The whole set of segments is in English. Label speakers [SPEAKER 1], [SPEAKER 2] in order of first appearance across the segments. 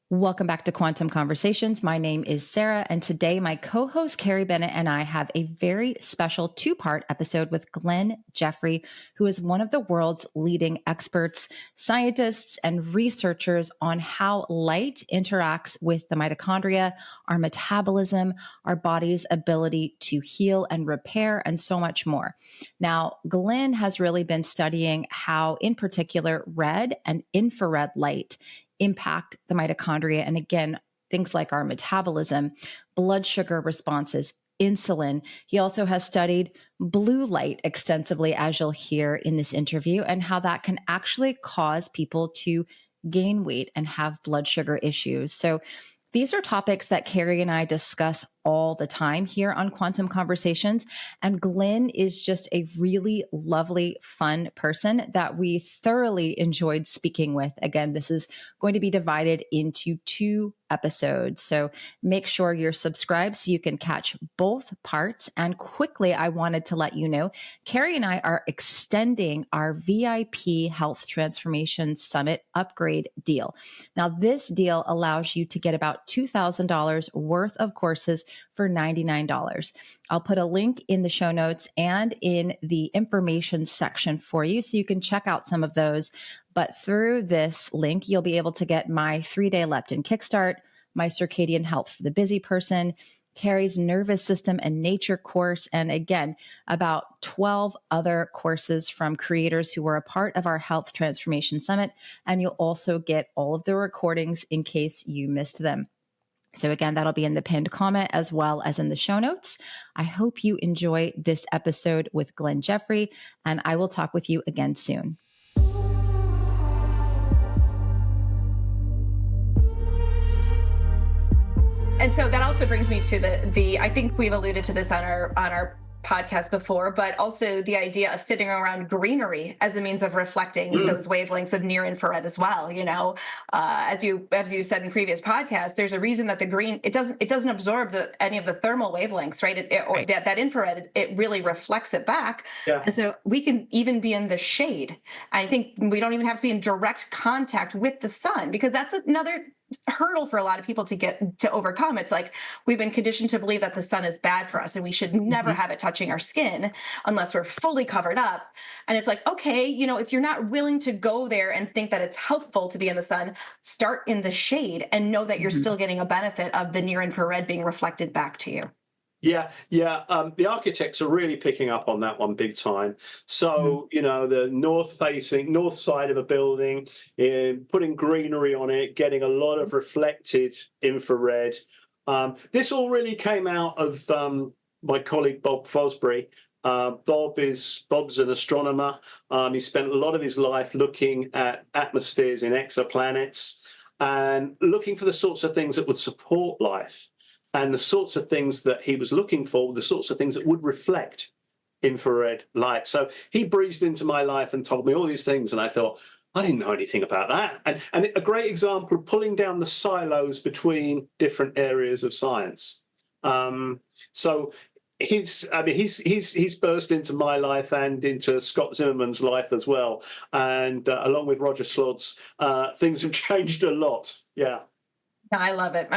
[SPEAKER 1] Welcome back to Quantum Conversations. My name is Sarah, and today my co-host Carrie Bennett and I have a very special two-part episode with Glen Jeffrey, who is one of the world's leading experts, scientists, and researchers on how light interacts with the mitochondria, our metabolism, our body's ability to heal and repair, and so much more. Now, Glen has really been studying how, in particular, red and infrared light impact the mitochondria. And again, things like our metabolism, blood sugar responses, insulin. He also has studied blue light extensively, as you'll hear in this interview, and how that can actually cause people to gain weight and have blood sugar issues. So these are topics that Carrie and I discuss all the time here on Quantum Conversations. And Glen is just a really lovely, fun person that we thoroughly enjoyed speaking with. Again, this is going to be divided into two episodes. So make sure you're subscribed so you can catch both parts. And quickly, I wanted to let you know, Carrie and I are extending our VIP Health Transformation Summit upgrade deal. Now, this deal allows you to get about $2,000 worth of courses for $99. I'll put a link in the show notes and in the information section for you so you can check out some of those. But through this link, you'll be able to get my 3-day leptin kickstart, my circadian health for the busy person, Carrie's nervous system and nature course, and again, about 12 other courses from creators who were a part of our Health Transformation Summit. And you'll also get all of the recordings in case you missed them. So again, that'll be in the pinned comment as well as in the show notes. I hope you enjoy this episode with Glen Jeffrey, and I will talk with you again soon.
[SPEAKER 2] And so that also brings me to the I think we've alluded to this on our podcast before, but also the idea of sitting around greenery as a means of reflecting those wavelengths of near infrared as well. You know, as you said in previous podcasts, there's a reason that the green it doesn't absorb any of the thermal wavelengths, right? Or that infrared, it really reflects it back. Yeah. And so we can even be in the shade. I think we don't even have to be in direct contact with the sun, because that's another hurdle for a lot of people to overcome. It's like we've been conditioned to believe that the sun is bad for us and we should never have it touching our skin unless we're fully covered up. And it's like, okay, you know, if you're not willing to go there and think that it's helpful to be in the sun, start in the shade and know that you're still getting a benefit of the near infrared being reflected back to you.
[SPEAKER 3] Yeah. The architects are really picking up on that one big time. So, you know, the north side of a building, putting greenery on it, getting a lot of reflected infrared. This all really came out of my colleague, Bob Fosbury. Bob's an astronomer. He spent a lot of his life looking at atmospheres in exoplanets and looking for the sorts of things that would support life. And the sorts of things that he was looking for, the sorts of things that would reflect infrared light. So he breezed into my life and told me all these things. And I thought, I didn't know anything about that. And a great example of pulling down the silos between different areas of science. So he's burst into my life and into Scott Zimmerman's life as well. And along with Roger Slodd's, things have changed a lot. Yeah.
[SPEAKER 2] I love it.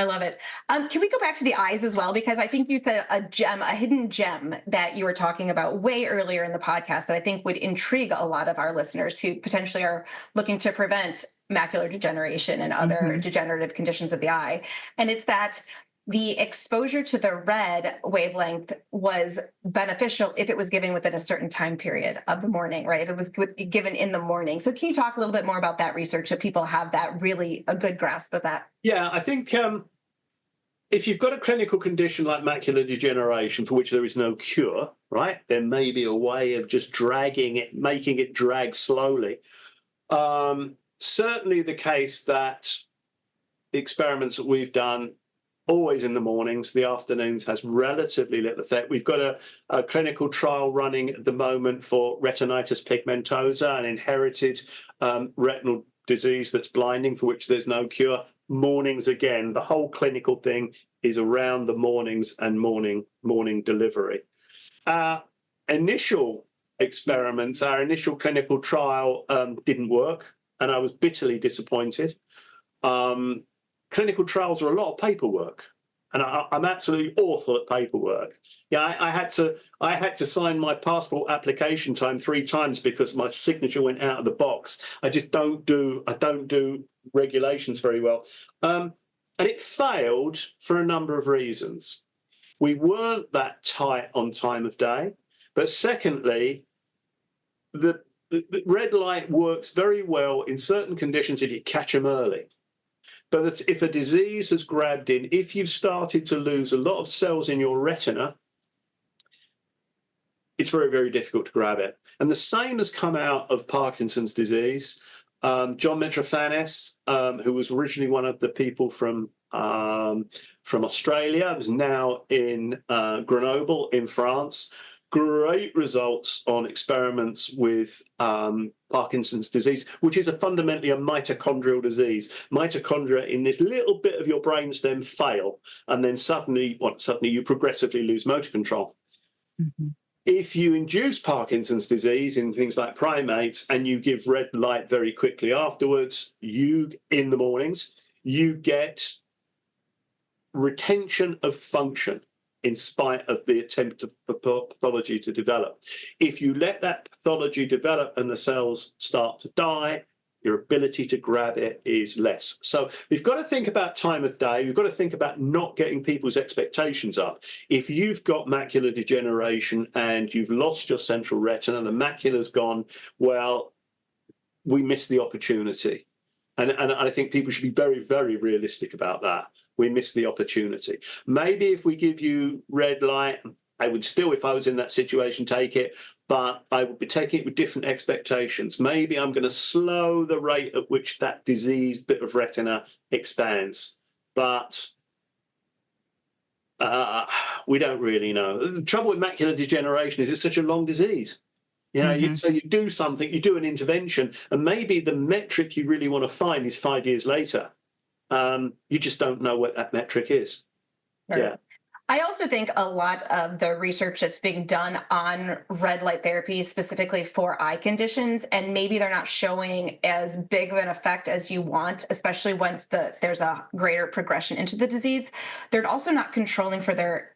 [SPEAKER 2] Can we go back to the eyes as well? Because I think you said a hidden gem that you were talking about way earlier in the podcast that I think would intrigue a lot of our listeners who potentially are looking to prevent macular degeneration and other degenerative conditions of the eye. And it's that the exposure to the red wavelength was beneficial if it was given within a certain time period of the morning, right? If it was given in the morning. So can you talk a little bit more about that research so people have that really a good grasp of that?
[SPEAKER 3] Yeah, I think if you've got a clinical condition like macular degeneration for which there is no cure, right, there may be a way of just dragging it, making it drag slowly. Certainly the case that the experiments that we've done always in the mornings, the afternoons has relatively little effect. We've got a clinical trial running at the moment for retinitis pigmentosa, an inherited retinal disease that's blinding, for which there's no cure. Mornings again, the whole clinical thing is around the mornings and morning delivery. Our initial experiments, our initial clinical trial didn't work, and I was bitterly disappointed. clinical trials are a lot of paperwork. And I'm absolutely awful at paperwork. Yeah, I had to sign my passport application time 3 times because my signature went out of the box. I don't do regulations very well. And it failed for a number of reasons. We weren't that tight on time of day. But secondly, the red light works very well in certain conditions if you catch them early. But if a disease has grabbed in, if you've started to lose a lot of cells in your retina, it's very, very difficult to grab it. And the same has come out of Parkinson's disease. John Metrofanis, who was originally one of the people from Australia, is now in Grenoble in France. Great results on experiments with Parkinson's disease, which is fundamentally a mitochondrial disease. Mitochondria in this little bit of your brainstem fail, and then suddenly you progressively lose motor control. Mm-hmm. If you induce Parkinson's disease in things like primates and you give red light very quickly afterwards, in the mornings, you get retention of function in spite of the attempt of pathology to develop. If you let that pathology develop and the cells start to die, your ability to grab it is less. So we've got to think about time of day. We've got to think about not getting people's expectations up. If you've got macular degeneration and you've lost your central retina, the macula's gone, well, we missed the opportunity. And I think people should be very, very realistic about that. We missed the opportunity. Maybe if we give you red light, I would still, if I was in that situation, take it, but I would be taking it with different expectations. Maybe I'm going to slow the rate at which that diseased bit of retina expands. But we don't really know. The trouble with macular degeneration is it's such a long disease. You know, so you do something, you do an intervention, and maybe the metric you really want to find is 5 years later. You just don't know what that metric is.
[SPEAKER 2] Sure.
[SPEAKER 3] Yeah.
[SPEAKER 2] I also think a lot of the research that's being done on red light therapy, specifically for eye conditions, and maybe they're not showing as big of an effect as you want, especially once there's a greater progression into the disease. They're also not controlling for their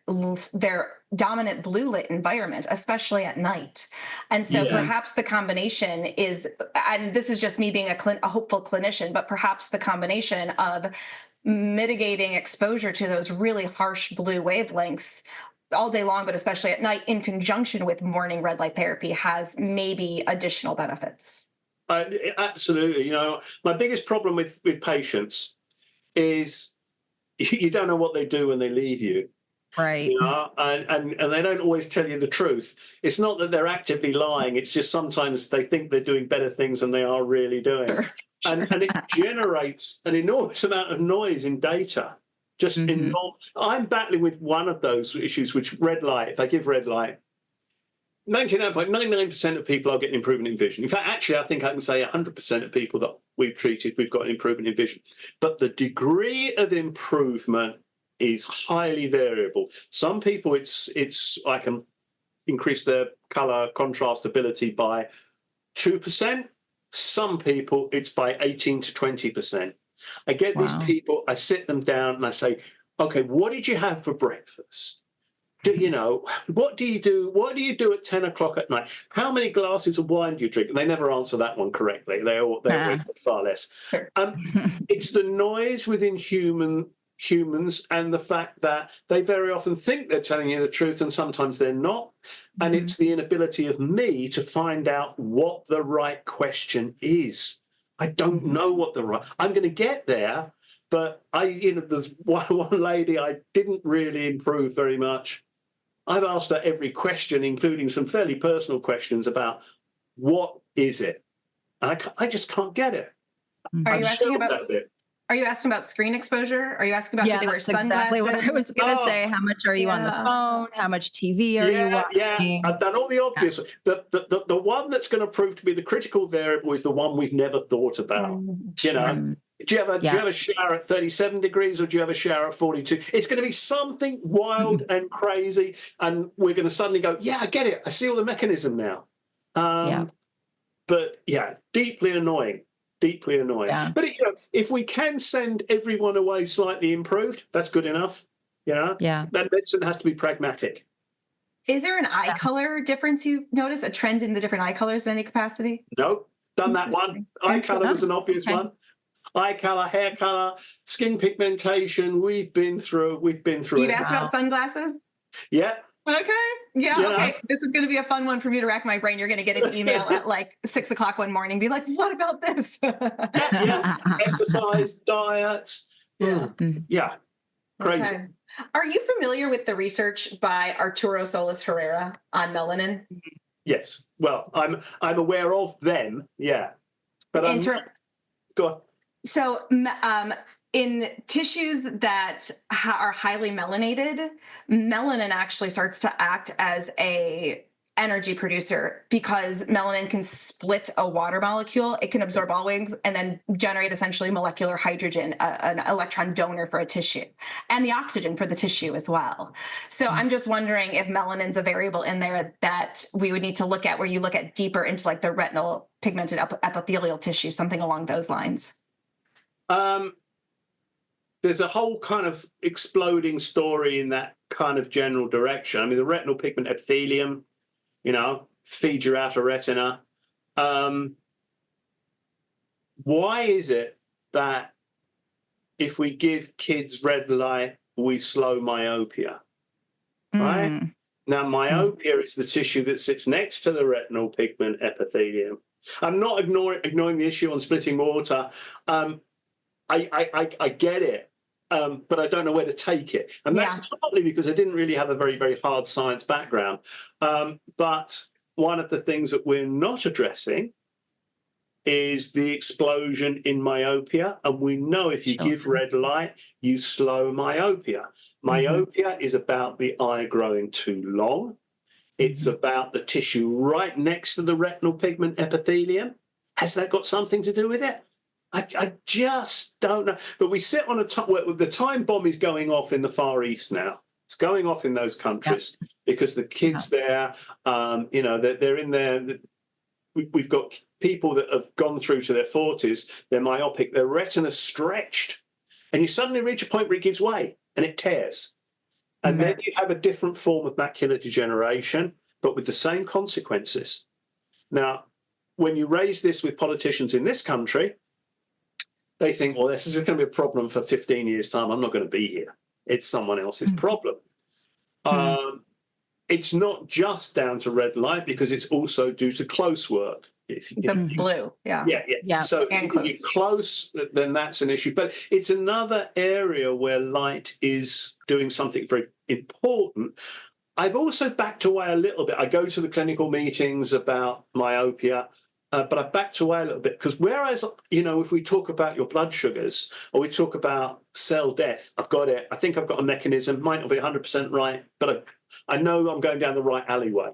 [SPEAKER 2] dominant blue light environment, especially at night. And so perhaps the combination is, and this is just me being a hopeful clinician, but perhaps the combination of mitigating exposure to those really harsh blue wavelengths all day long, but especially at night, in conjunction with morning red light therapy, has maybe additional benefits.
[SPEAKER 3] Absolutely. You know, my biggest problem with patients is you don't know what they do when they leave you.
[SPEAKER 1] Right.
[SPEAKER 3] You know, and they don't always tell you the truth. It's not that they're actively lying. It's just sometimes they think they're doing better things than they are really doing. Sure. And it generates an enormous amount of noise in data. Just enormous. I'm battling with one of those issues, which red light, if I give red light, 99.99% of people are getting improvement in vision. In fact, actually, I think I can say 100% of people that we've treated, we've got an improvement in vision. But the degree of improvement is highly variable. Some people, it's I can increase their color contrast ability by 2%. Some people, it's by 18 to 20%. I get these people, I sit them down and I say, okay, what did you have for breakfast? You know, what do you do? What do you do at 10 o'clock at night? How many glasses of wine do you drink? And they never answer that one correctly. They always get far less. It's the noise within humans and the fact that they very often think they're telling you the truth and sometimes they're not. And it's the inability of me to find out what the right question is. I don't know what I'm going to get there, but there's one lady I didn't really improve very much. I've asked her every question, including some fairly personal questions about what is it? And I just can't get it.
[SPEAKER 2] Are you asking about screen exposure? Are you asking about do they wear sunglasses?
[SPEAKER 1] Exactly what I was going to say. How much are you on the phone? How much TV are you watching? Yeah,
[SPEAKER 3] I've done all the obvious. The one that's going to prove to be the critical variable is the one we've never thought about. You know, do you have a shower at 37 degrees or do you have a shower at 42? It's going to be something wild and crazy, and we're going to suddenly go, yeah, I get it. I see all the mechanism now. But yeah, deeply annoying. deeply annoying.
[SPEAKER 1] Yeah.
[SPEAKER 3] But if we can send everyone away slightly improved, that's good enough.
[SPEAKER 1] Yeah.
[SPEAKER 3] That medicine has to be pragmatic.
[SPEAKER 2] Is there an eye color difference you've noticed, a trend in the different eye colors in any capacity?
[SPEAKER 3] No, done that one. Eye color was an obvious one. Eye color, hair color, skin pigmentation. We've been through
[SPEAKER 2] You've
[SPEAKER 3] it.
[SPEAKER 2] asked about sunglasses?
[SPEAKER 3] Yeah.
[SPEAKER 2] Okay. Yeah.
[SPEAKER 3] Yeah.
[SPEAKER 2] Okay. This is going to be a fun one for me to rack my brain. You're going to get an email at like 6 o'clock one morning, be like, what about this?
[SPEAKER 3] Yeah. Exercise, diet. Yeah. Crazy.
[SPEAKER 2] Okay. Are you familiar with the research by Arturo Solis Herrera on melanin?
[SPEAKER 3] Yes. Well, I'm aware of them. Yeah. But go on.
[SPEAKER 2] So in tissues that are highly melanated, melanin actually starts to act as a energy producer because melanin can split a water molecule. It can absorb all wings and then generate essentially molecular hydrogen, an electron donor for a tissue, and the oxygen for the tissue as well. So I'm just wondering if melanin's a variable in there that we would need to look at, where you look at deeper into like the retinal pigmented epithelial tissue, something along those lines.
[SPEAKER 3] There's a whole kind of exploding story in that kind of general direction. I mean, the retinal pigment epithelium, feeds your outer retina. Why is it that if we give kids red light, we slow myopia? Right? Now, myopia is the tissue that sits next to the retinal pigment epithelium. I'm not ignoring the issue on splitting water. I get it. But I don't know where to take it. And that's partly because I didn't really have a very, very hard science background. But one of the things that we're not addressing is the explosion in myopia. And we know if you give red light, you slow myopia. Myopia is about the eye growing too long. It's about the tissue right next to the retinal pigment epithelium. Has that got something to do with it? I just don't know. But we sit on the time bomb is going off in the Far East now. It's going off in those countries because the kids there, they're in there. We've got people that have gone through to their 40s. They're myopic. Their retina's stretched. And you suddenly reach a point where it gives way and it tears. And then you have a different form of macular degeneration, but with the same consequences. Now, when you raise this with politicians in this country, they think, well, this is going to be a problem for 15 years' time. I'm not going to be here. It's someone else's problem. It's not just down to red light because it's also due to close work.
[SPEAKER 2] Blue,
[SPEAKER 3] yeah. So if you're close, then that's an issue. But it's another area where light is doing something very important. I've also backed away a little bit. I go to the clinical meetings about myopia, but I backed away a little bit because whereas, if we talk about your blood sugars or we talk about cell death, I've got it. I think I've got a mechanism, might not be 100% right, but I know I'm going down the right alleyway.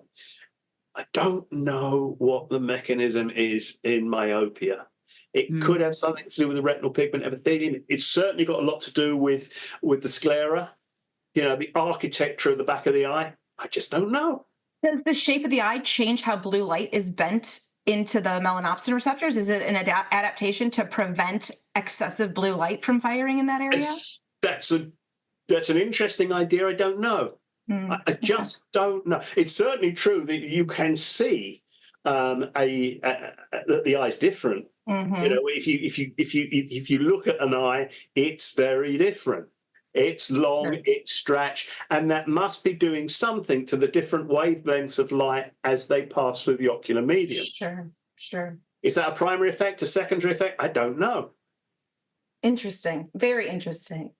[SPEAKER 3] I don't know what the mechanism is in myopia. It could have something to do with the retinal pigment epithelium. It's certainly got a lot to do with the sclera, the architecture of the back of the eye. I just don't know.
[SPEAKER 2] Does the shape of the eye change how blue light is bent into the melanopsin receptors? Is it an adaptation to prevent excessive blue light from firing in that area?
[SPEAKER 3] That's an interesting idea. I don't know. I just don't know. It's certainly true that you can see that the eye's different. If you look at an eye, it's very different. It's long, it's stretched, and that must be doing something to the different wavelengths of light as they pass through the ocular medium.
[SPEAKER 2] Sure.
[SPEAKER 3] Is that a primary effect, a secondary effect? I don't know.
[SPEAKER 2] Interesting. Very interesting.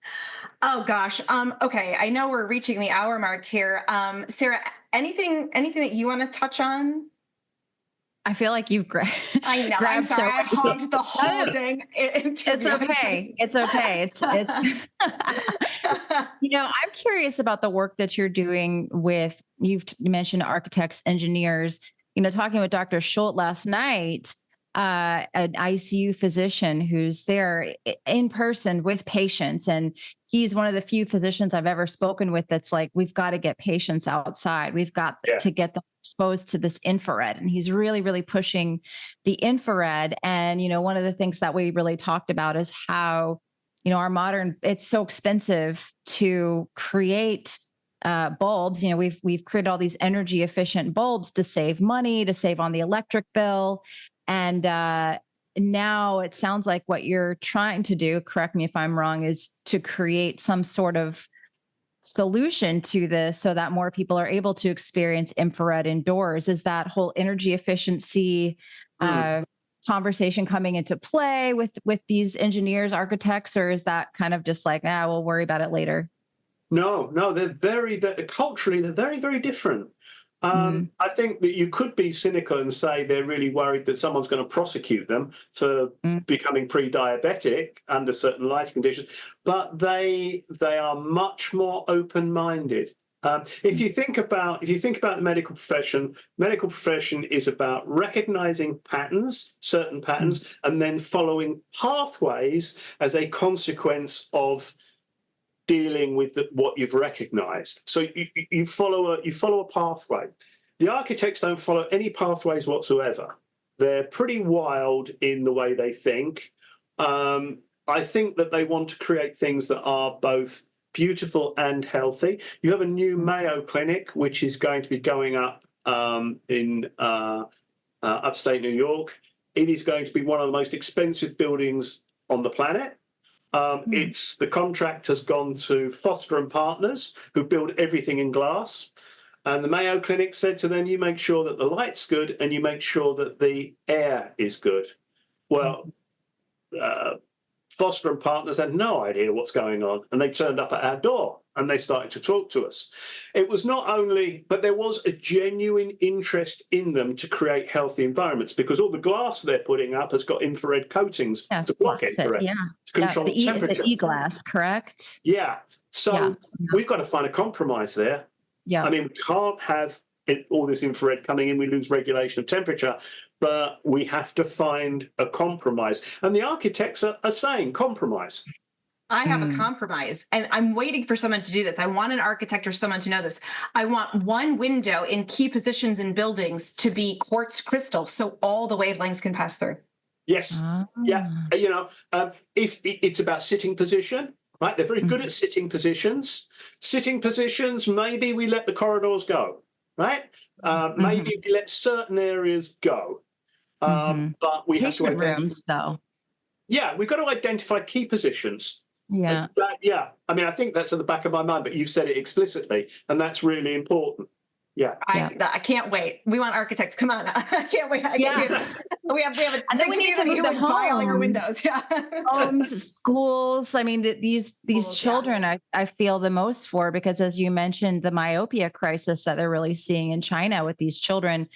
[SPEAKER 2] Oh gosh. Okay. I know we're reaching the hour mark here. Sarah, anything that you want to touch on?
[SPEAKER 1] I feel like you've
[SPEAKER 2] I know. I'm sorry. I hogged the whole dang interview.
[SPEAKER 1] It's okay. It's I'm curious about the work that you're doing with, you mentioned architects, engineers, talking with Dr. Schultz last night. an ICU physician who's there in person with patients. And he's one of the few physicians I've ever spoken with that's like, we've got to get patients outside. We've got to get them exposed to this infrared. And he's really, really pushing the infrared. And, one of the things that we really talked about is how, it's so expensive to create bulbs. We've created all these energy efficient bulbs to save money, to save on the electric bill. And now it sounds like what you're trying to do, correct me if I'm wrong, is to create some sort of solution to this so that more people are able to experience infrared indoors. Is that whole energy efficiency conversation coming into play with these engineers, architects, or is that kind of just like, we'll worry about it later?
[SPEAKER 3] No, they're very, very culturally, they're very, very different. I think that you could be cynical and say they're really worried that someone's going to prosecute them for becoming pre-diabetic under certain life conditions, but they are much more open-minded. If you think about the medical profession is about recognizing patterns, certain patterns, and then following pathways as a consequence of dealing with what you've recognized. So you follow a pathway. The architects don't follow any pathways whatsoever. They're pretty wild in the way they think. I think that they want to create things that are both beautiful and healthy. You have a new Mayo Clinic, which is going to be going up in upstate New York. It is going to be one of the most expensive buildings on the planet. It's the contract has gone to Foster and Partners, who build everything in glass. And the Mayo Clinic said to them, you make sure that the light's good and you make sure that the air is good. Well, Foster and Partners had no idea what's going on, and they turned up at our door and they started to talk to us. It was not only, but there was a genuine interest in them to create healthy environments, because all the glass they're putting up has got infrared coatings to block it, to control the temperature.
[SPEAKER 1] The e-glass, correct?
[SPEAKER 3] Yeah. So we've got to find a compromise there.
[SPEAKER 1] Yeah.
[SPEAKER 3] I mean, we can't have all this infrared coming in, we lose regulation of temperature, but we have to find a compromise. And the architects are saying compromise.
[SPEAKER 2] I have a compromise, and I'm waiting for someone to do this. I want an architect or someone to know this. I want one window in key positions in buildings to be quartz crystal, so all the wavelengths can pass through.
[SPEAKER 3] Yes. Yeah. If it's about sitting position, right? They're very good at sitting positions. Sitting positions, maybe we let the corridors go, right? Maybe we let certain areas go. But we have to identify
[SPEAKER 1] rooms, though.
[SPEAKER 3] Yeah, we've got to identify key positions.
[SPEAKER 1] Yeah.
[SPEAKER 3] I mean, I think that's at the back of my mind, but you've said it explicitly, and that's really important. Yeah.
[SPEAKER 2] I can't wait. We want architects. Come on. I can't wait. We have
[SPEAKER 1] and then we need to move the
[SPEAKER 2] buy all your windows. Yeah.
[SPEAKER 1] Homes, schools. I mean, these children I feel the most for, because as you mentioned, the myopia crisis that they're really seeing in China with these children,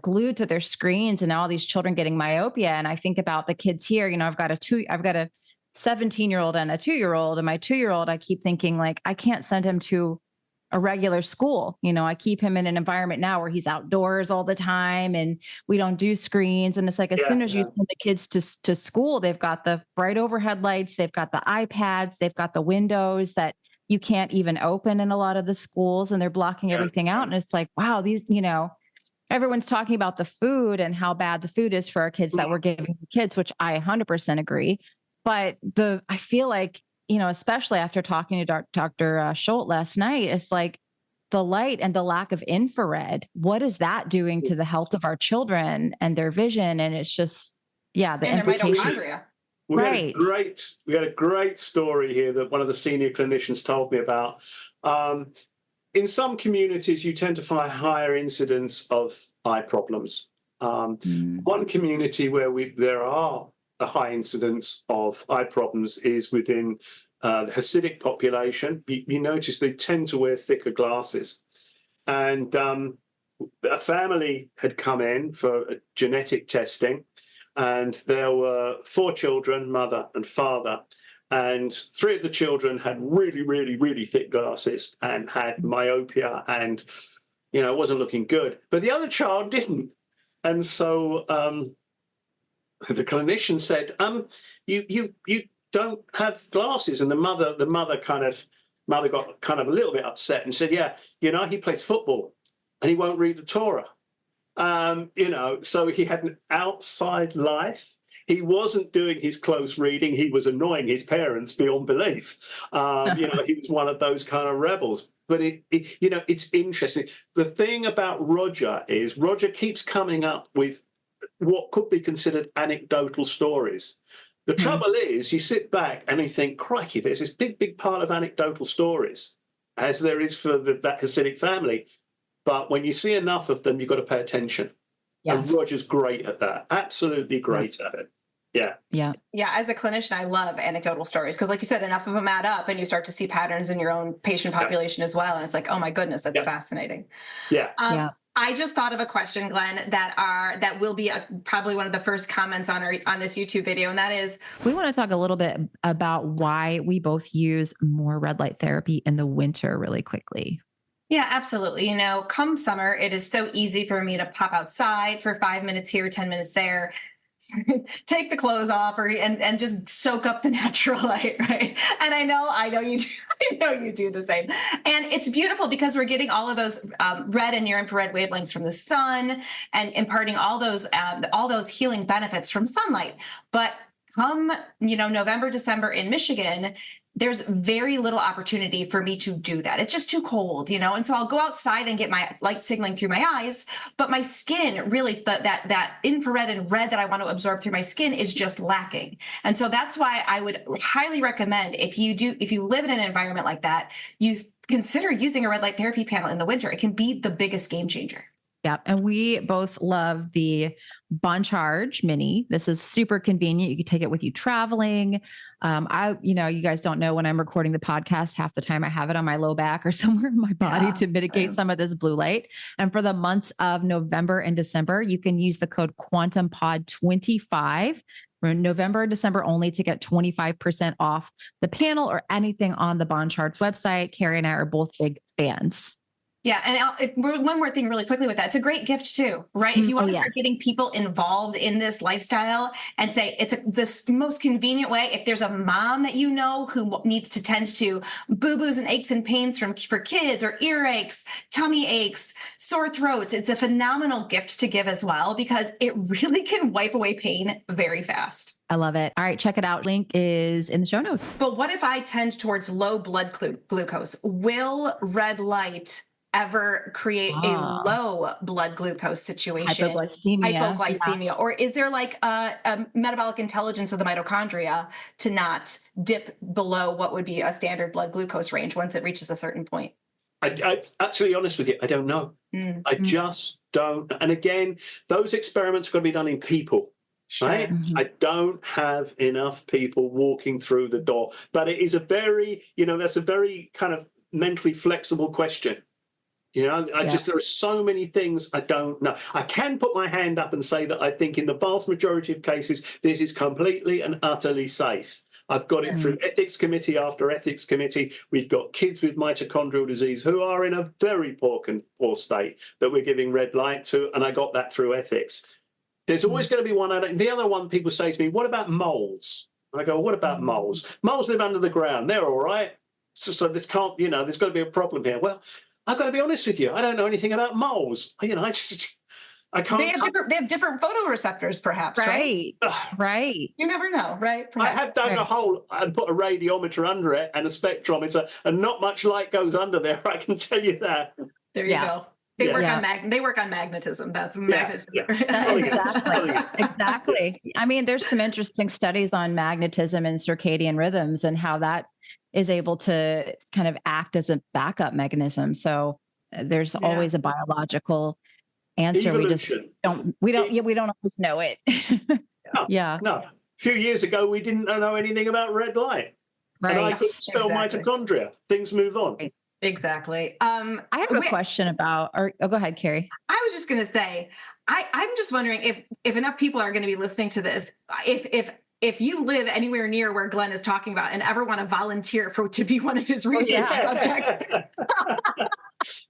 [SPEAKER 1] glued to their screens, and now all these children getting myopia. And I think about the kids here, I've got a 17-year-old and a 2-year-old, and my 2-year-old, I keep thinking like, I can't send him to a regular school. I keep him in an environment now where he's outdoors all the time and we don't do screens. And it's like, as soon as you send the kids to school, they've got the bright overhead lights, they've got the iPads, they've got the windows that you can't even open in a lot of the schools, and they're blocking everything out. And it's like, wow, these, everyone's talking about the food and how bad the food is for our kids that we're giving the kids, which I 100% agree. But I feel like, especially after talking to Dr. Schultz last night, it's like the light and the lack of infrared. What is that doing to the health of our children and their vision? And it's just, the
[SPEAKER 2] mitochondria.
[SPEAKER 3] We had a great story here that one of the senior clinicians told me about. In some communities, you tend to find higher incidence of eye problems. One community where there are a high incidence of eye problems is within the Hasidic population. You notice they tend to wear thicker glasses. And a family had come in for genetic testing, and there were 4 children, mother and father, and 3 of the children had really, really, really thick glasses and had myopia, and, it wasn't looking good. But the other child didn't. And so the clinician said, you don't have glasses. And the mother got kind of a little bit upset and said, yeah, he plays football and he won't read the Torah. So he had an outside life. He wasn't doing his close reading. He was annoying his parents beyond belief. He was one of those kind of rebels. But it's interesting. The thing about Roger is Roger keeps coming up with what could be considered anecdotal stories. The trouble is, you sit back and you think, crikey, there's this big part of anecdotal stories, as there is for that Hasidic family. But when you see enough of them, you've got to pay attention. Yes. And Roger's great at that. Absolutely great at it. Yeah.
[SPEAKER 2] Yeah. Yeah. As a clinician, I love anecdotal stories because, like you said, enough of them add up and you start to see patterns in your own patient population as well. And it's like, oh my goodness, that's fascinating.
[SPEAKER 3] Yeah.
[SPEAKER 2] I just thought of a question, Glenn, that will be probably one of the first comments on this YouTube video. And that is,
[SPEAKER 1] we want to talk a little bit about why we both use more red light therapy in the winter really quickly.
[SPEAKER 2] Yeah, absolutely. Come summer, it is so easy for me to pop outside for 5 minutes here, 10 minutes there, take the clothes off and just soak up the natural light, right? And I know you do. I know you do the same. And it's beautiful because we're getting all of those red and near infrared wavelengths from the sun and imparting all those healing benefits from sunlight. But come, November, December in Michigan, there's very little opportunity for me to do that. It's just too cold, and so I'll go outside and get my light signaling through my eyes, but my skin really, that infrared and red that I want to absorb through my skin is just lacking. And so that's why I would highly recommend if you live in an environment like that, you consider using a red light therapy panel in the winter. It can be the biggest game changer.
[SPEAKER 1] Yeah. And we both love the Bon Charge Mini. This is super convenient. You can take it with you traveling. You guys don't know when I'm recording the podcast, half the time I have it on my low back or somewhere in my body to mitigate some of this blue light. And for the months of November and December, you can use the code QuantumPod25 for November and December only to get 25% off the panel or anything on the Bon Charge website. Carrie and I are both big fans.
[SPEAKER 2] Yeah. And one more thing really quickly with that. It's a great gift too, right? If you want to start getting people involved in this lifestyle and say it's the most convenient way, if there's a mom that who needs to tend to boo-boos and aches and pains for kids or earaches, tummy aches, sore throats, it's a phenomenal gift to give as well because it really can wipe away pain very fast.
[SPEAKER 1] I love it. All right, check it out. Link is in the show notes.
[SPEAKER 2] But what if I tend towards low blood glucose? Will red light ever create a low blood glucose situation? Hypoglycemia. Or is there like a metabolic intelligence of the mitochondria to not dip below what would be a standard blood glucose range once it reaches a certain point?
[SPEAKER 3] I actually, honest with you, I don't know. I just don't. And again, those experiments are going to be done in people. Right? I don't have enough people walking through the door. But it is that's a very kind of mentally flexible question. There are so many things I don't know. I can put my hand up and say that I think in the vast majority of cases, this is completely and utterly safe. I've got it through ethics committee after ethics committee. We've got kids with mitochondrial disease who are in a very poor state that we're giving red light to, and I got that through ethics. There's always going to be one. The other one, people say to me, what about moles? I go, what about moles? Moles live under the ground. They're all right. So this can't, there's got to be a problem here. Well, I've got to be honest with you. I don't know anything about moles. I can't.
[SPEAKER 2] They have different photoreceptors, perhaps, right?
[SPEAKER 1] Right.
[SPEAKER 2] You never know, right? Perhaps.
[SPEAKER 3] I have dug a hole and put a radiometer under it and a spectrometer, and not much light goes under there. I can tell you that.
[SPEAKER 2] There you go. They work on magnetism. That's magnetism.
[SPEAKER 1] Exactly. I mean, there's some interesting studies on magnetism and circadian rhythms and how that is able to kind of act as a backup mechanism. So there's always a biological answer.
[SPEAKER 3] Evolution.
[SPEAKER 1] We don't always know it.
[SPEAKER 3] No. A few years ago, we didn't know anything about red light. Right. And I couldn't spell mitochondria. Things move on.
[SPEAKER 2] Right. Exactly.
[SPEAKER 1] I have a question about, go ahead, Carrie.
[SPEAKER 2] I was just going to say, I'm just wondering if enough people are going to be listening to this, if you live anywhere near where Glenn is talking about and ever want to volunteer to be one of his research subjects.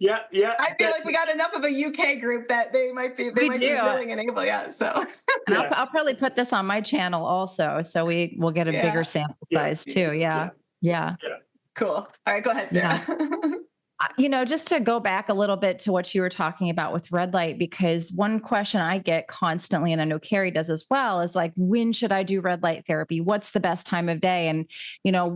[SPEAKER 3] Yeah.
[SPEAKER 2] I feel like we got enough of a UK group that they might be willing and able. Yeah. So
[SPEAKER 1] And I'll probably put this on my channel also, so we will get a bigger sample size too. Yeah.
[SPEAKER 2] Cool. All right, go ahead, Sarah.
[SPEAKER 1] Just to go back a little bit to what you were talking about with red light, because one question I get constantly, and I know Carrie does as well, is like, when should I do red light therapy? What's the best time of day? And,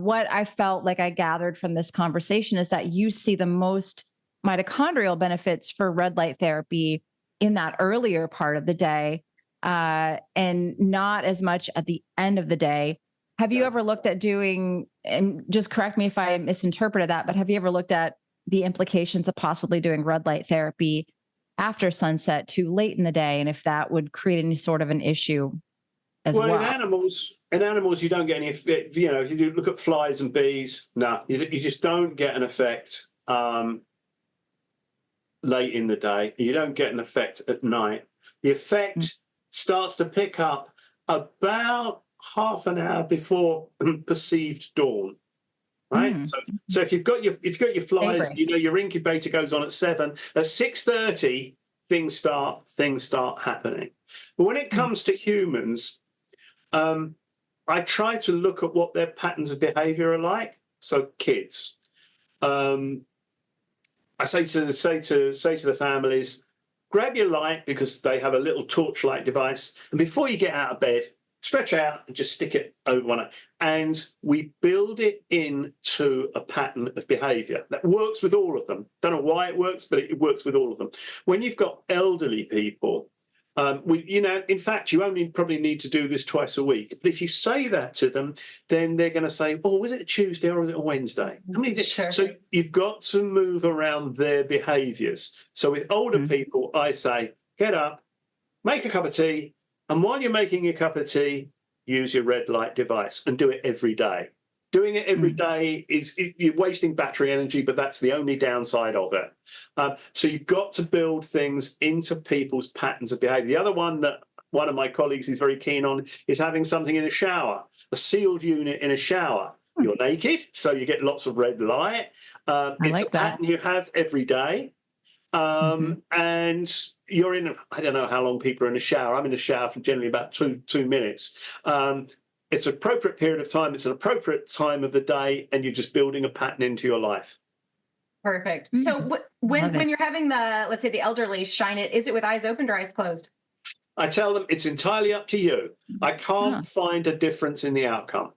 [SPEAKER 1] what I felt like I gathered from this conversation is that you see the most mitochondrial benefits for red light therapy in that earlier part of the day, and not as much at the end of the day. Have you ever looked at doing, and just correct me if I misinterpreted that, but have you ever looked at the implications of possibly doing red light therapy after sunset too late in the day, and if that would create any sort of an issue as well?
[SPEAKER 3] In animals, you don't get any effect. If you look at flies and bees, no, you just don't get an effect late in the day. You don't get an effect at night. The effect starts to pick up about half an hour before perceived dawn. Right. So if you've got your flies, your incubator goes on at 7. At 6:30, things start happening. But when it comes to humans, I try to look at what their patterns of behavior are like. So kids, I say to the families, grab your light, because they have a little torchlight device, and before you get out of bed, stretch out and just stick it over one eye. And we build it into a pattern of behavior that works with all of them. Don't know why it works, but it works with all of them. When you've got elderly people, in fact, you only probably need to do this twice a week. But if you say that to them, then they're going to say, "Oh, was it a Tuesday or was it a Wednesday?" So you've got to move around their behaviors. So with older people, I say, get up, make a cup of tea, and while you're making your cup of tea, use your red light device, and do it every day. Doing it every day you're wasting battery energy, but that's the only downside of it. So you've got to build things into people's patterns of behavior. The other one that one of my colleagues is very keen on is having something in a shower, a sealed unit in a shower. You're naked, so you get lots of red light. It's a pattern you have every day. And you're in, I don't know how long people are in a shower. I'm in a shower for generally about two minutes. It's an appropriate period of time. It's an appropriate time of the day, and you're just building a pattern into your life.
[SPEAKER 2] Perfect. So when you're having let's say the elderly shine it, is it with eyes opened or eyes closed?
[SPEAKER 3] I tell them it's entirely up to you. I can't find a difference in the outcome.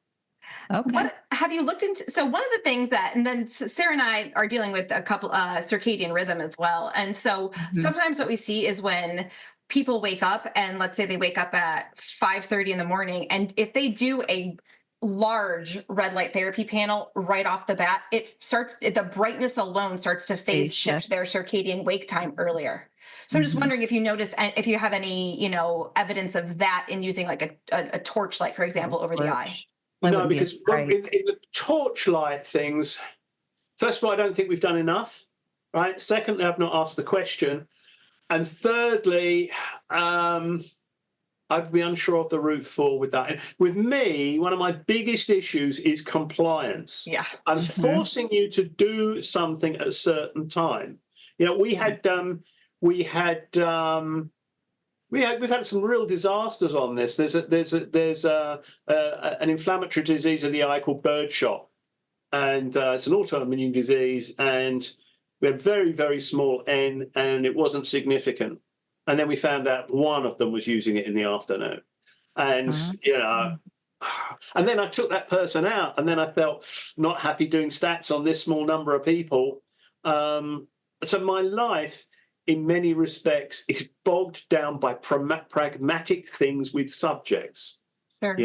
[SPEAKER 2] Okay. What have you looked into? So one of the things and then Sarah and I are dealing with a couple circadian rhythm as well. And so sometimes what we see is when people wake up, and let's say they wake up at 5:30 in the morning, and if they do a large red light therapy panel right off the bat, the brightness alone starts to phase shift their circadian wake time earlier. So I'm just wondering if you notice, and if you have any, evidence of that in using like a torchlight, for example, over the eye.
[SPEAKER 3] No, because in the torchlight things, first of all, I don't think we've done enough, right? Secondly, I've not asked the question. And thirdly, I'd be unsure of the route forward with that. And with me, one of my biggest issues is compliance. Yeah. I'm forcing you to do something at a certain time. We've had some real disasters on this. There's an inflammatory disease of the eye called birdshot, and it's an autoimmune disease, and we had very, very small N, and it wasn't significant. And then we found out one of them was using it in the afternoon, and and then I took that person out, and then I felt not happy doing stats on this small number of people. So my life, in many respects, is bogged down by pragmatic things with subjects. Sure.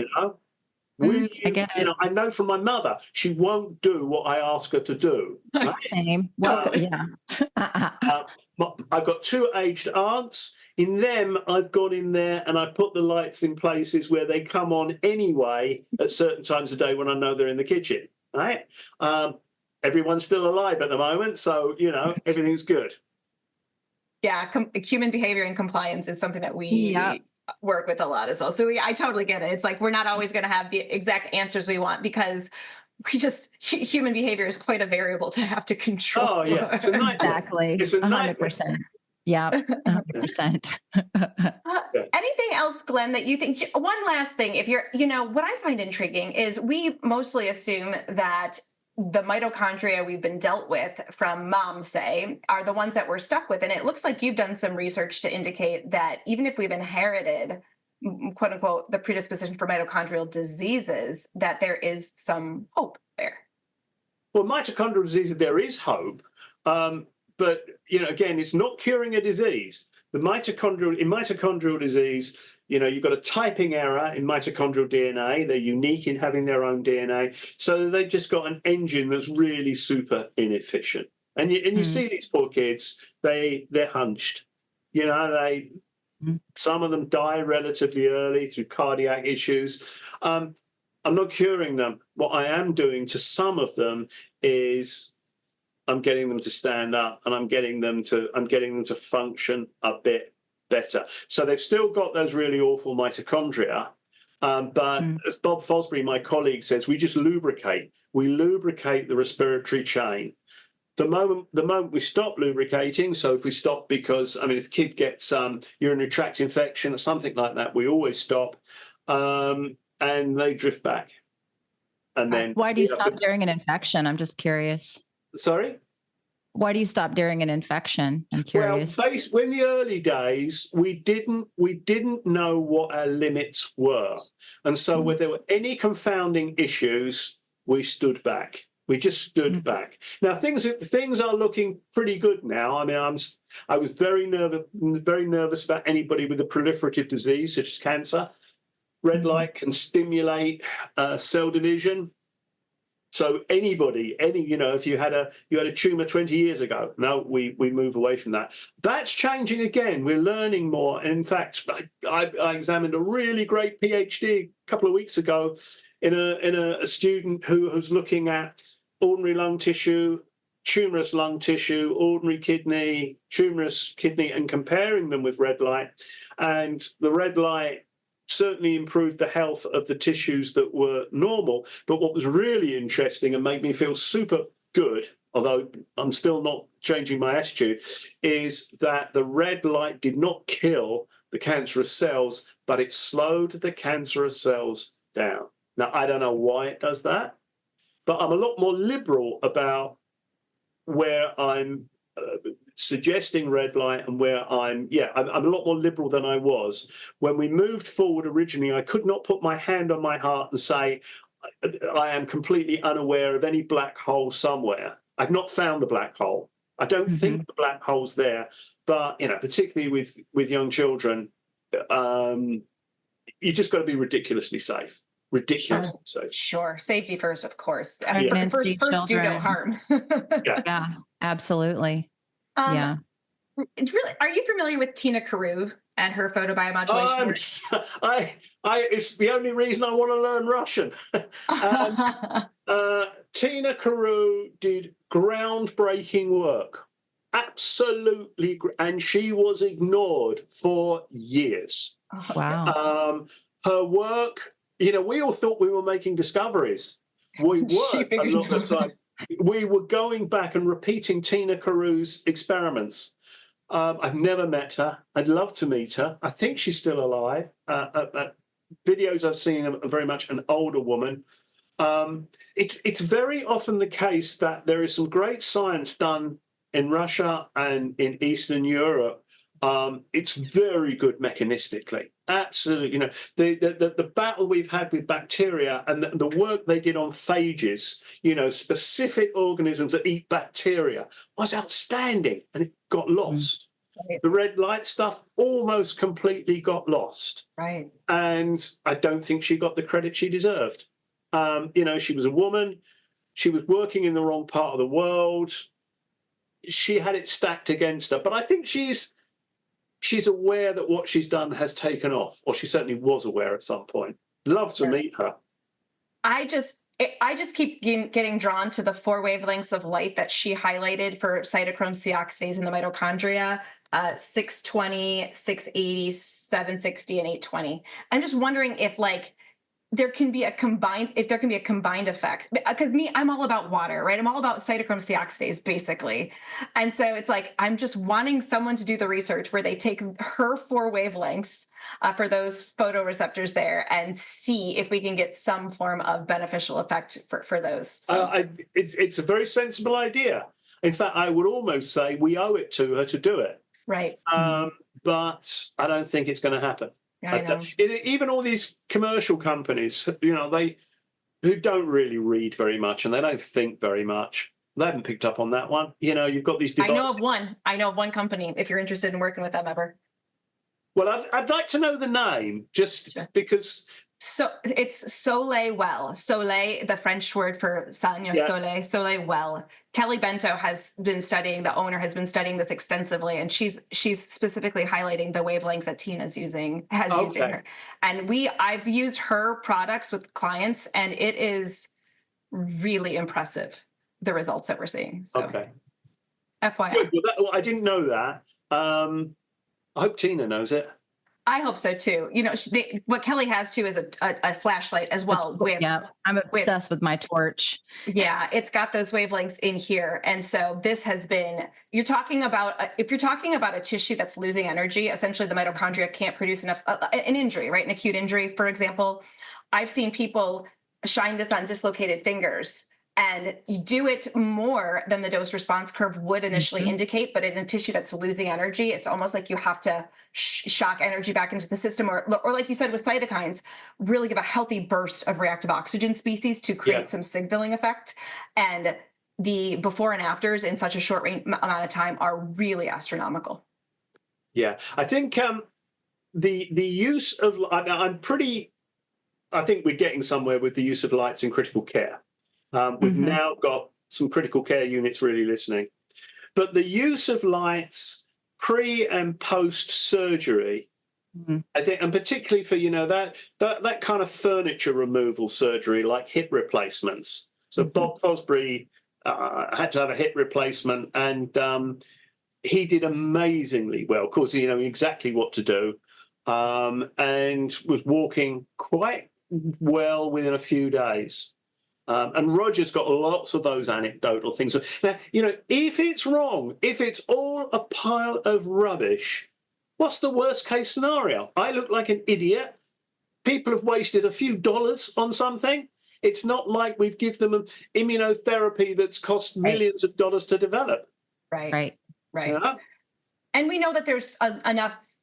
[SPEAKER 3] I know from my mother, she won't do what I ask her to do. Right?
[SPEAKER 1] Same. Well,
[SPEAKER 3] I've got 2 aged aunts. In them, I've gone in there and I put the lights in places where they come on anyway at certain times of day when I know they're in the kitchen. Right? Everyone's still alive at the moment, so everything's good.
[SPEAKER 2] Yeah, human behavior and compliance is something that we work with a lot as well. So I totally get it. It's like we're not always going to have the exact answers we want, because human behavior is quite a variable to have to control.
[SPEAKER 3] Oh, yeah.
[SPEAKER 1] Exactly.
[SPEAKER 3] It's a
[SPEAKER 1] 100%. Yeah, 100%.
[SPEAKER 2] Anything else, Glenn, that you think? One last thing, if you're, what I find intriguing is we mostly assume that the mitochondria we've been dealt with from mom, say, are the ones that we're stuck with. And it looks like you've done some research to indicate that even if we've inherited, quote unquote, the predisposition for mitochondrial diseases, that there is some hope there.
[SPEAKER 3] Well, mitochondrial disease, there is hope. But, again, it's not curing a disease. In mitochondrial disease, you've got a typing error in mitochondrial DNA. They're unique in having their own DNA. So they've just got an engine that's really super inefficient. And you see these poor kids, they're hunched. Some of them die relatively early through cardiac issues. I'm not curing them. What I am doing to some of them is I'm getting them to stand up, and I'm getting them to function a bit better. So they've still got those really awful mitochondria, but as Bob Fosbury, my colleague, says, we just lubricate. We lubricate the respiratory chain. The moment we stop lubricating, so if we stop because, if the kid gets urinary tract infection or something like that, we always stop, and they drift back. And then
[SPEAKER 1] why do you stop during an infection? I'm just curious.
[SPEAKER 3] Sorry?
[SPEAKER 1] Why do you stop during an infection? I'm curious.
[SPEAKER 3] Well, in the early days, we didn't know what our limits were. And so when there were any confounding issues, we stood back. We just stood back. Now, things are looking pretty good now. I was very nervous about anybody with a proliferative disease, such as cancer. Red light can stimulate cell division. So anybody, if you had a tumor 20 years ago, no, we move away from that. That's changing again. We're learning more. And in fact, I examined a really great PhD a couple of weeks ago in a student who was looking at ordinary lung tissue, tumorous lung tissue, ordinary kidney, tumorous kidney, and comparing them with red light. And the red light certainly improved the health of the tissues that were normal. But what was really interesting and made me feel super good, although I'm still not changing my attitude, is that the red light did not kill the cancerous cells, but it slowed the cancerous cells down. Now, I don't know why it does that, but I'm a lot more liberal about where I'm suggesting red light and where I'm a lot more liberal than I was. When we moved forward originally, I could not put my hand on my heart and say, I am completely unaware of any black hole somewhere. I've not found the black hole. I don't think the black hole's there, but, particularly with young children, you just got to be ridiculously safe. Ridiculously safe.
[SPEAKER 2] Sure. Safety first, of course.
[SPEAKER 1] Pregnancy,
[SPEAKER 2] first do no harm.
[SPEAKER 1] Yeah, absolutely.
[SPEAKER 2] Really, are you familiar with Tina Carew and her photobiomodulation work?
[SPEAKER 3] It's the only reason I want to learn Russian. Tina Carew did groundbreaking work, absolutely, and she was ignored for years.
[SPEAKER 1] Wow.
[SPEAKER 3] Her work, we all thought we were making discoveries. We were a lot of the time. We were going back and repeating Tina Carew's experiments. I've never met her. I'd love to meet her. I think she's still alive. Videos I've seen are very much an older woman. It's very often the case that there is some great science done in Russia and in Eastern Europe. It's very good mechanistically. Absolutely. The battle we've had with bacteria and the work they did on phages, specific organisms that eat bacteria, was outstanding, and it got lost. Right. The red light stuff almost completely got lost.
[SPEAKER 2] Right.
[SPEAKER 3] And I don't think she got the credit she deserved. She was a woman. She was working in the wrong part of the world. She had it stacked against her. But I think she's aware that what she's done has taken off, or she certainly was aware at some point. Love to meet her. I just
[SPEAKER 2] keep getting drawn to the 4 wavelengths of light that she highlighted for cytochrome C oxidase in the mitochondria, 620, 680, 760, and 820. I'm just wondering if there can be a combined effect, because I'm all about water, right? I'm all about cytochrome C oxidase, basically. And so it's like, I'm just wanting someone to do the research where they take her 4 wavelengths for those photoreceptors there and see if we can get some form of beneficial effect for those. So.
[SPEAKER 3] It's a very sensible idea. In fact, I would almost say we owe it to her to do it.
[SPEAKER 2] Right.
[SPEAKER 3] But I don't think it's going to happen.
[SPEAKER 2] I know.
[SPEAKER 3] Even all these commercial companies, who don't really read very much and they don't think very much, they haven't picked up on that one. You've got these devices.
[SPEAKER 2] I know of one company, if you're interested in working with them ever.
[SPEAKER 3] Well, I'd like to know the name, just because.
[SPEAKER 2] So it's Soleil Well. Soleil, the French word for sun, Soleil Well. Kelly Bento the owner has been studying this extensively, and she's specifically highlighting the wavelengths that Tina's using her. And I've used her products with clients, and it is really impressive, the results that we're seeing. So,
[SPEAKER 3] okay.
[SPEAKER 2] FYI.
[SPEAKER 3] Good. Well, I didn't know that. I hope Tina knows it.
[SPEAKER 2] I hope so too. What Kelly has too is a flashlight as well.
[SPEAKER 1] I'm obsessed with my torch.
[SPEAKER 2] Yeah, it's got those wavelengths in here, and so this has been. If you're talking about a tissue that's losing energy, essentially the mitochondria can't produce enough. An injury, right? An acute injury, for example. I've seen people shine this on dislocated fingers. And you do it more than the dose response curve would initially indicate, but in a tissue that's losing energy, it's almost like you have to shock energy back into the system, or like you said with cytokines, really give a healthy burst of reactive oxygen species to create some signaling effect. And the before and afters in such a short amount of time are really astronomical.
[SPEAKER 3] Yeah, I think the use of I think we're getting somewhere with the use of lights in critical care. We've now got some critical care units really listening. But the use of lights pre and post surgery, I think, and particularly for, that kind of furniture removal surgery, like hip replacements. So Bob Fosbury had to have a hip replacement, and he did amazingly well. Of course, he knew exactly what to do, and was walking quite well within a few days. And Roger's got lots of those anecdotal things. Now, if it's wrong, if it's all a pile of rubbish, what's the worst case scenario? I look like an idiot. People have wasted a few dollars on something. It's not like we've given them immunotherapy that's cost millions of dollars to develop.
[SPEAKER 2] Right. And we know that there's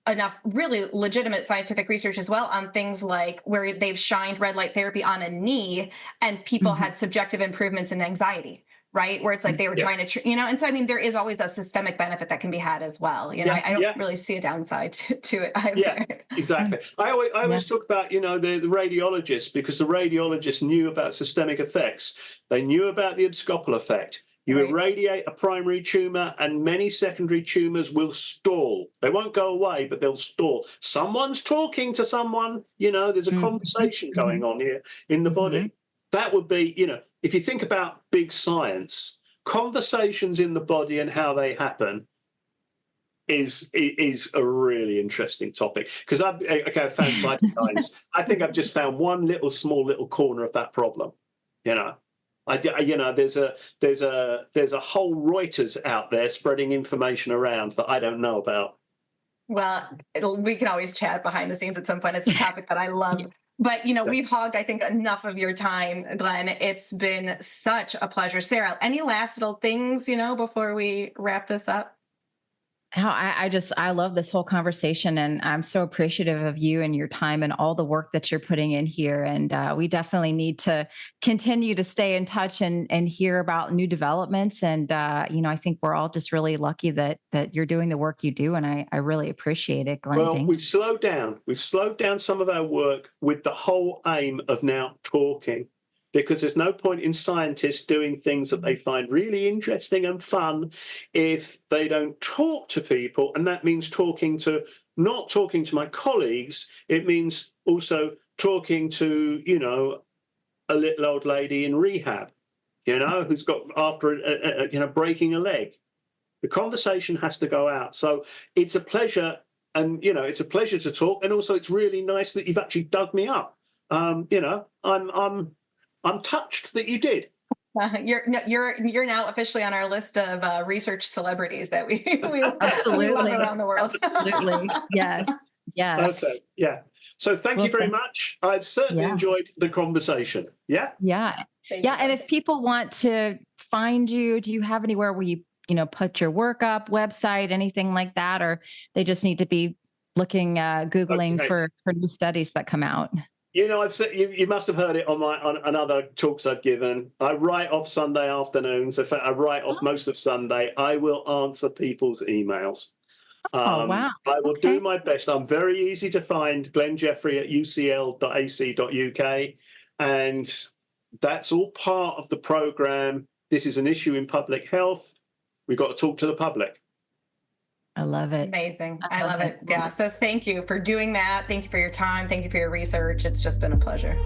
[SPEAKER 2] enough really legitimate scientific research as well on things like where they've shined red light therapy on a knee and people had subjective improvements in anxiety, right? Where it's like they were trying to, and so, there is always a systemic benefit that can be had as well. I don't really see a downside to it either.
[SPEAKER 3] Yeah, exactly. I always talk about, the radiologists, because the radiologists knew about systemic effects. They knew about the abscopal effect. You irradiate a primary tumor and many secondary tumors will stall. They won't go away, but they'll stall. Someone's talking to someone, there's a conversation going on here in the body. That would be, if you think about big science, conversations in the body and how they happen is a really interesting topic. Because I've found cytokines. I think I've just found one small little corner of that problem, there's a whole Reuters out there spreading information around that I don't know about.
[SPEAKER 2] Well, we can always chat behind the scenes at some point. It's a topic that I love. But, we've hogged, I think, enough of your time, Glenn. It's been such a pleasure. Sarah, any last little things, before we wrap this up?
[SPEAKER 1] I love this whole conversation, and I'm so appreciative of you and your time and all the work that you're putting in here. And we definitely need to continue to stay in touch and hear about new developments. And, I think we're all just really lucky that you're doing the work you do. And I really appreciate it, Glenn.
[SPEAKER 3] Well, we've slowed down. We've slowed down some of our work with the whole aim of now talking. Because there's no point in scientists doing things that they find really interesting and fun if they don't talk to people. And that means not talking to my colleagues. It means also talking to, a little old lady in rehab, who's got after, breaking a leg. The conversation has to go out. So it's a pleasure. And, it's a pleasure to talk. And also it's really nice that you've actually dug me up. I'm touched that you did.
[SPEAKER 2] You're now officially on our list of research celebrities that we
[SPEAKER 1] Absolutely.
[SPEAKER 2] we love around the world.
[SPEAKER 1] Absolutely. Yes. Yes.
[SPEAKER 3] Okay. Yeah. So thank you very much. I've certainly enjoyed the conversation. Yeah.
[SPEAKER 1] Yeah.
[SPEAKER 2] Thank
[SPEAKER 1] Yeah.
[SPEAKER 2] you.
[SPEAKER 1] And if people want to find you, do you have anywhere where you put your work up, website, anything like that, or they just need to be looking, Googling for new studies that come out?
[SPEAKER 3] I've said you must have heard it on other talks I've given. I write off Sunday afternoons. In fact, I write off most of Sunday. I will answer people's emails.
[SPEAKER 1] Oh, wow.
[SPEAKER 3] I will do my best. I'm very easy to find. Glen Jeffrey at ucl.ac.uk, and that's all part of the program. This is an issue in public health. We've got to talk to the public.
[SPEAKER 1] I love it.
[SPEAKER 2] Amazing. I love it. Yeah. So thank you for doing that. Thank you for your time. Thank you for your research. It's just been a pleasure.